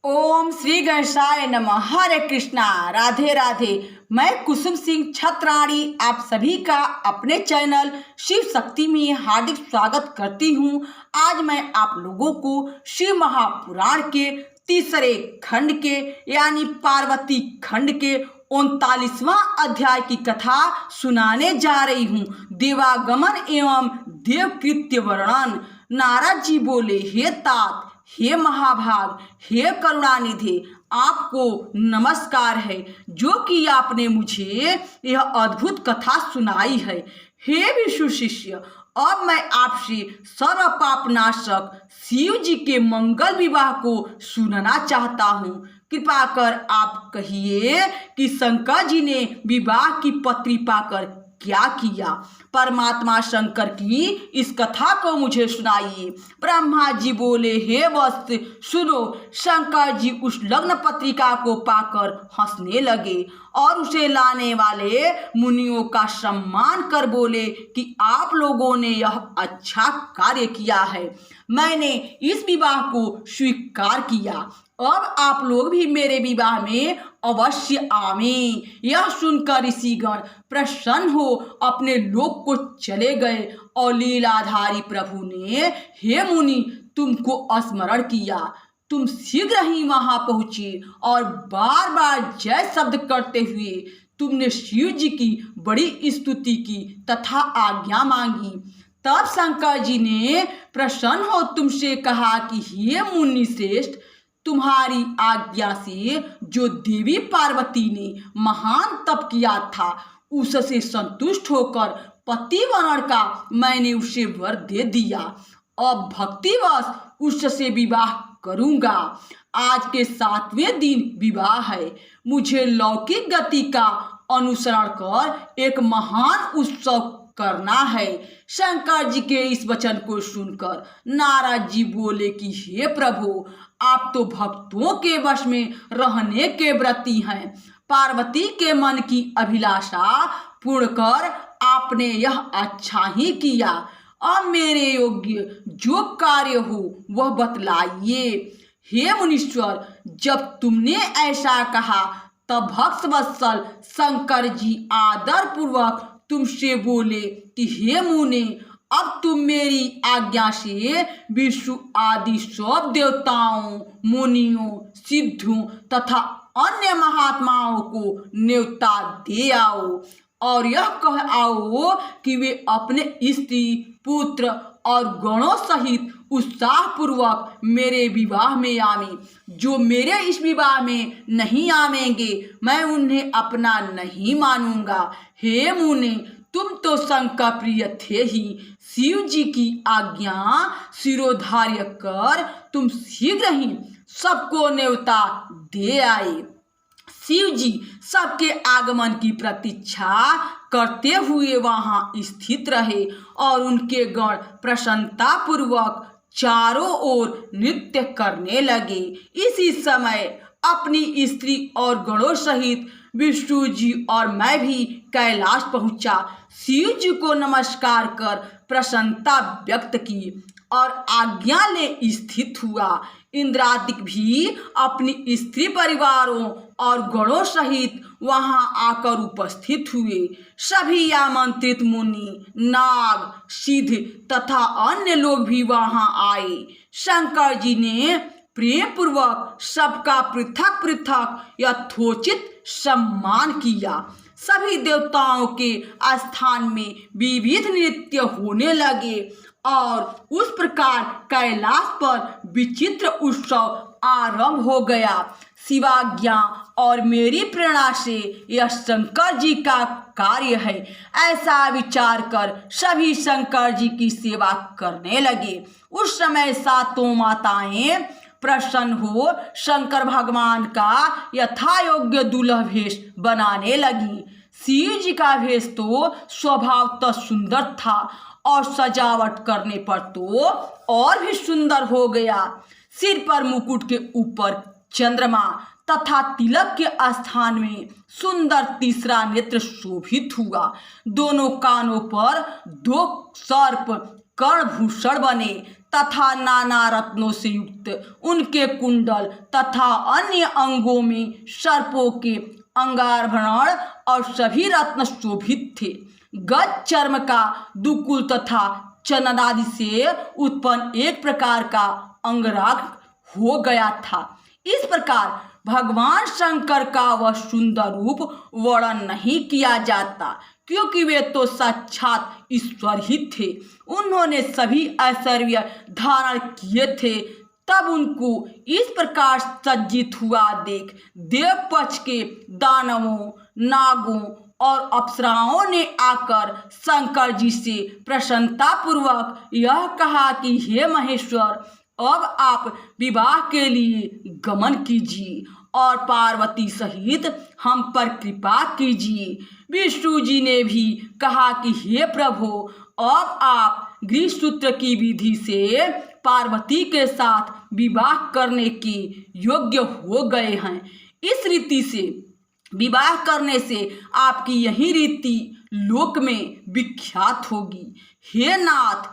ओम श्री गणेशाय नमः। हरे कृष्णा, राधे राधे। मैं कुसुम सिंह छत्राणी आप सभी का अपने चैनल शिव शक्ति में हार्दिक स्वागत करती हूँ। आज मैं आप लोगों को शिव महापुराण के तीसरे खंड के यानी पार्वती खंड के 39वां अध्याय की कथा सुनाने जा रही हूँ। देवागमन एवं देवकृत्य वर्णन। नारद जी बोले, हे तात, हे महाभाग, हे करुणानिधि, आपको नमस्कार है जो कि आपने मुझे यह अद्भुत कथा सुनाई है। हे विष्णु शिष्य, अब मैं आपसे सर्व पापनाशक शिव जी के मंगल विवाह को सुनना चाहता हूँ। कृपा कर आप कहिए कि शंकर जी ने विवाह की पत्री पाकर क्या किया। परमात्मा शंकर की इस कथा को मुझे सुनाइए। ब्रह्मा जी बोले, हे वत्स सुनो। शंकर जी उस लग्न पत्रिका को पाकर हंसने लगे और उसे लाने वाले मुनियों का सम्मान कर बोले कि आप लोगों ने यह अच्छा कार्य किया है। मैंने इस विवाह को स्वीकार किया। अब आप लोग भी मेरे विवाह में अवश्य आवें। यह सुनकर ऋषिगण प्रसन्न हो अपने लोक को चले गए और लीलाधारी प्रभु ने, हे मुनि, तुमको स्मरण किया। तुम शीघ्र ही वहां पहुंचे और बार बार जय शब्द करते हुए तुमने शिव जी की बड़ी स्तुति की तथा आज्ञा मांगी। तब शंकर जी ने प्रसन्न हो तुमसे कहा कि हे मुनि श्रेष्ठ, तुम्हारी आज्ञा से जो देवी पार्वती ने महान तप किया था उससे संतुष्ट होकर पति वरण का मैंने उसे वर दे दिया। अब भक्तिवश उससे विवाह करूंगा। आज के 7वें दिन विवाह है। मुझे लौकिक गति का अनुसरण कर एक महान उत्सव करना है। शंकर जी के इस वचन को सुनकर नारद जी बोले कि हे प्रभु, आप तो भक्तों के वश में रहने के व्रती हैं। पार्वती के मन की अभिलाषा पूर्ण कर आपने यह अच्छा ही किया। अब मेरे योग्य जो कार्य हो वह बतलाइए। हे मुनीश्वर, जब तुमने ऐसा कहा तब भक्त वत्सल शंकर जी आदर पूर्वक तुमसे बोले कि हे मुने, अब तुम मेरी आज्ञा से विष्णु आदि सब देवताओं, मुनियों, सिद्धों तथा अन्य महात्माओं को न्योता दे आओ और यह कह आओ कि वे अपने स्त्री, पुत्र और गणों सहित उत्साह पूर्वक मेरे विवाह में आवें। जो मेरे इस विवाह में नहीं आवेंगे मैं उन्हें अपना नहीं मानूंगा। हे मुने, तुम तो शंकर प्रिय थे ही। शिव जी की आज्ञा शिरोधार्य कर तुम शीघ्र ही सबको न्योता दे आए। शिव जी सबके आगमन की प्रतीक्षा करते हुए वहां स्थित रहे और उनके गण प्रसन्नता पूर्वक चारों ओर नृत्य करने लगे। इसी समय अपनी स्त्री और गणों सहित विष्णु जी और मैं भी कैलाश पहुंचा। शिव जी को नमस्कार कर प्रसन्नता व्यक्त की और आज्ञा ले स्थित हुआ। इंद्रादिक भी अपनी स्त्री परिवारों और गणों सहित वहां आकर उपस्थित हुए। सभी आमंत्रित मुनि, नाग, सिद्ध तथा अन्य लोग भी वहां आए। शंकर जी ने प्रेम पूर्वक सबका पृथक पृथक यथोचित सम्मान किया। सभी देवताओं के स्थान में विविध नृत्य होने लगे और उस प्रकार कैलाश पर विचित्र उत्सव आरंभ हो गया। शिवाज्ञा और मेरी प्रेरणा से यह शंकर जी का कार्य है, ऐसा विचार कर सभी शंकर जी की सेवा करने लगे। उस समय सातों माताएं प्रसन्न हो शंकर भगवान का यथा योग्य दुल्हा भेष बनाने लगी। शिव जी का भेष तो स्वभावतः सुंदर था और सजावट करने पर तो और भी सुंदर हो गया। सिर पर मुकुट के ऊपर चंद्रमा तथा तिलक के स्थान में सुंदर तीसरा नेत्र शोभित हुआ। दोनों कानों पर 2 सर्प कर्णभूषण बने। तथा नाना रत्नों से युक्त उनके कुंडल तथा अन्य अंगों में सर्पों के अंगारभरण और सभी रत्न शोभित थे। गज चर्म का दुकुल तथा चंदन आदि से उत्पन्न एक प्रकार का अंगराग हो गया था। इस प्रकार भगवान शंकर का वह सुंदर रूप वर्णन नहीं किया जाता, क्योंकि वे तो साक्षात ईश्वर ही थे। उन्होंने सभी ऐश्वर्य धारण किए थे। तब उनको इस प्रकार सज्जित हुआ देख देव पक्ष के दानवों, नागों और अप्सराओं ने आकर शंकर जी से प्रसन्नता पूर्वक यह कहा कि हे महेश्वर, अब आप विवाह के लिए गमन कीजिए और पार्वती सहित हम पर कृपा कीजिए। विष्णु जी ने भी कहा कि हे प्रभु, अब आप गृहसूत्र की विधि से पार्वती के साथ विवाह करने के योग्य हो गए हैं। इस रीति से विवाह करने से आपकी यही रीति लोक में विख्यात होगी। हे नाथ,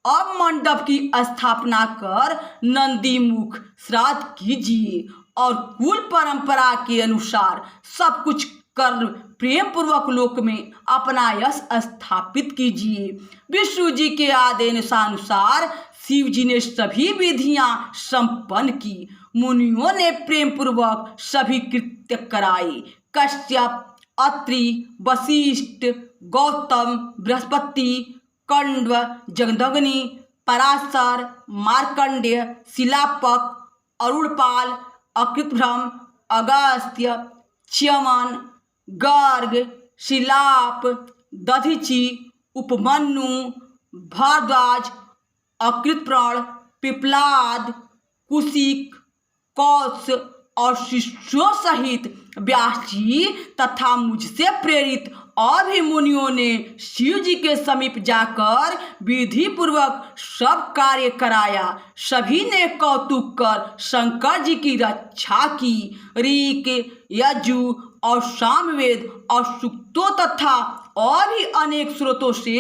अब मंडप की स्थापना कर नंदीमुख श्राद्ध कीजिए और कुल परंपरा के अनुसार सब कुछ कर प्रेम पूर्वक लोक में अपना यश स्थापित कीजिए। विष्णु जी के आदेशानुसार शिव जी ने सभी विधियां संपन्न की। मुनियों ने प्रेम पूर्वक सभी कृत्य कराए। कश्यप, अत्रि, वशिष्ठ, गौतम, बृहस्पति, कण्व, जमदग्नि, पराशर, मार्कंडेय, शिलापक, अरुणपाल, अकृतभ्रम, अगस्त्य, च्यवन, गर्ग, शिलाप, दधीचि, उपमन्यु, भारद्वाज, अकृतप्रण, पिप्लाद, कुशिक, कौश और शिष्यों सहित व्यास जी तथा मुझसे प्रेरित और भी मुनियों ने शिव जी के समीप जाकर विधि पूर्वक सब कार्य कराया। सभी ने कौतुक कर शंकर जी की रक्षा की। ऋक, यजु और सामवेद और सूक्तों तथा और भी अनेक स्रोतों से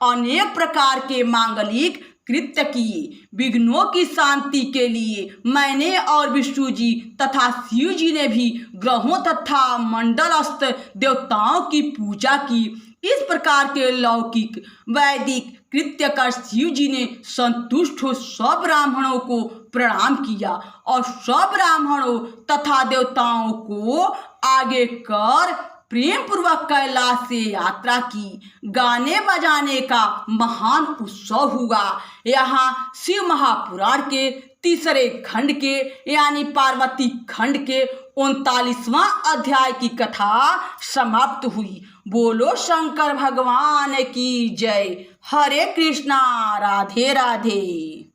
अनेक प्रकार के मांगलिक कृत्य किए। विघ्नों की शांति के लिए मैंने और विष्णु जी तथा शिव जी ने भी ग्रहों तथा मंडलस्थ देवताओं की पूजा की। इस प्रकार के लौकिक वैदिक कृत्य कर शिव जी ने संतुष्ट हो सब ब्राह्मणों को प्रणाम किया और सब ब्राह्मणों तथा देवताओं को आगे कर प्रेम पूर्वक कैलाश से यात्रा की। गाने बजाने का महान उत्सव हुआ। यहाँ शिव महापुराण के तीसरे खंड के यानी पार्वती खंड के 39वां अध्याय की कथा समाप्त हुई। बोलो शंकर भगवान की जय। हरे कृष्णा, राधे राधे।